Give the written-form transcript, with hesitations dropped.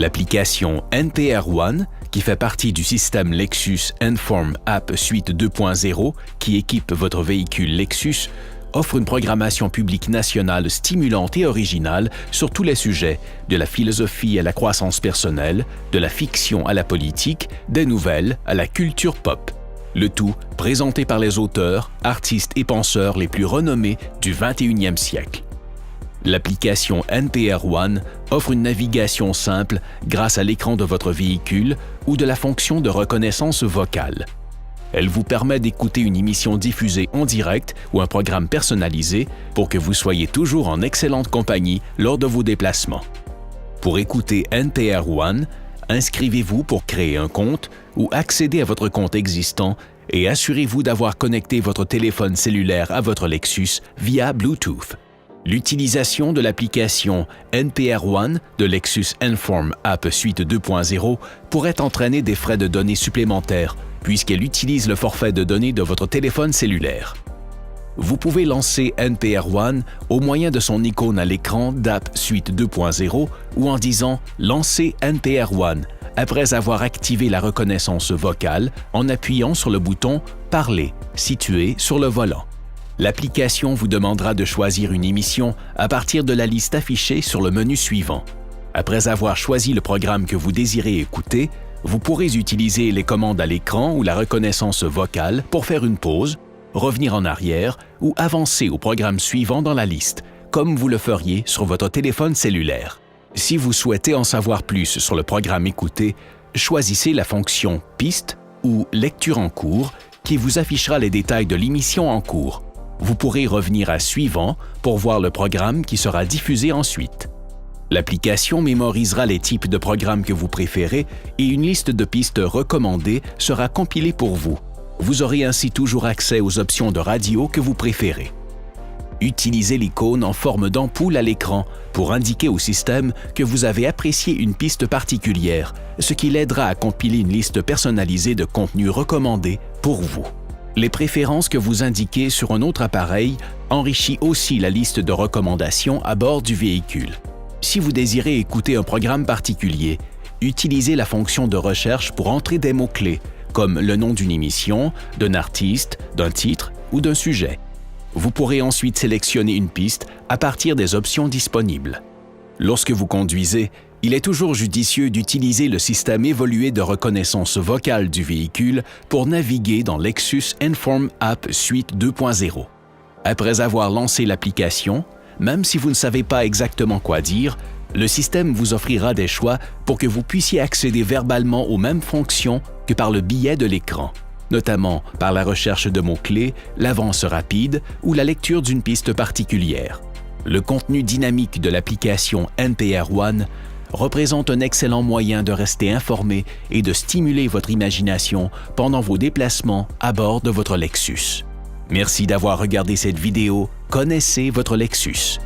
L'application NPR One, qui fait partie du système Lexus Enform App Suite 2.0 qui équipe votre véhicule Lexus, offre une programmation publique nationale stimulante et originale sur tous les sujets, de la philosophie à la croissance personnelle, de la fiction à la politique, des nouvelles à la culture pop. Le tout présenté par les auteurs, artistes et penseurs les plus renommés du 21e siècle. L'application NPR One offre une navigation simple grâce à l'écran de votre véhicule ou de la fonction de reconnaissance vocale. Elle vous permet d'écouter une émission diffusée en direct ou un programme personnalisé pour que vous soyez toujours en excellente compagnie lors de vos déplacements. Pour écouter NPR One, inscrivez-vous pour créer un compte ou accéder à votre compte existant et assurez-vous d'avoir connecté votre téléphone cellulaire à votre Lexus via Bluetooth. L'utilisation de l'application NPR One de Lexus Enform App Suite 2.0 pourrait entraîner des frais de données supplémentaires puisqu'elle utilise le forfait de données de votre téléphone cellulaire. Vous pouvez lancer NPR One au moyen de son icône à l'écran d'App Suite 2.0 ou en disant « Lancer NPR One » après avoir activé la reconnaissance vocale en appuyant sur le bouton « Parler » situé sur le volant. L'application vous demandera de choisir une émission à partir de la liste affichée sur le menu suivant. Après avoir choisi le programme que vous désirez écouter, vous pourrez utiliser les commandes à l'écran ou la reconnaissance vocale pour faire une pause, revenir en arrière ou avancer au programme suivant dans la liste, comme vous le feriez sur votre téléphone cellulaire. Si vous souhaitez en savoir plus sur le programme écouté, choisissez la fonction « Piste » ou « Lecture en cours » qui vous affichera les détails de l'émission en cours. Vous pourrez revenir à « Suivant » pour voir le programme qui sera diffusé ensuite. L'application mémorisera les types de programmes que vous préférez et une liste de pistes recommandées sera compilée pour vous. Vous aurez ainsi toujours accès aux options de radio que vous préférez. Utilisez l'icône en forme d'ampoule à l'écran pour indiquer au système que vous avez apprécié une piste particulière, ce qui l'aidera à compiler une liste personnalisée de contenus recommandés pour vous. Les préférences que vous indiquez sur un autre appareil enrichissent aussi la liste de recommandations à bord du véhicule. Si vous désirez écouter un programme particulier, utilisez la fonction de recherche pour entrer des mots-clés, comme le nom d'une émission, d'un artiste, d'un titre ou d'un sujet. Vous pourrez ensuite sélectionner une piste à partir des options disponibles. Lorsque vous conduisez, il est toujours judicieux d'utiliser le système évolué de reconnaissance vocale du véhicule pour naviguer dans Lexus Enform App Suite 2.0. Après avoir lancé l'application, même si vous ne savez pas exactement quoi dire, le système vous offrira des choix pour que vous puissiez accéder verbalement aux mêmes fonctions que par le biais de l'écran, notamment par la recherche de mots-clés, l'avance rapide ou la lecture d'une piste particulière. Le contenu dynamique de l'application NPR One représente un excellent moyen de rester informé et de stimuler votre imagination pendant vos déplacements à bord de votre Lexus. Merci d'avoir regardé cette vidéo. Connaissez votre Lexus.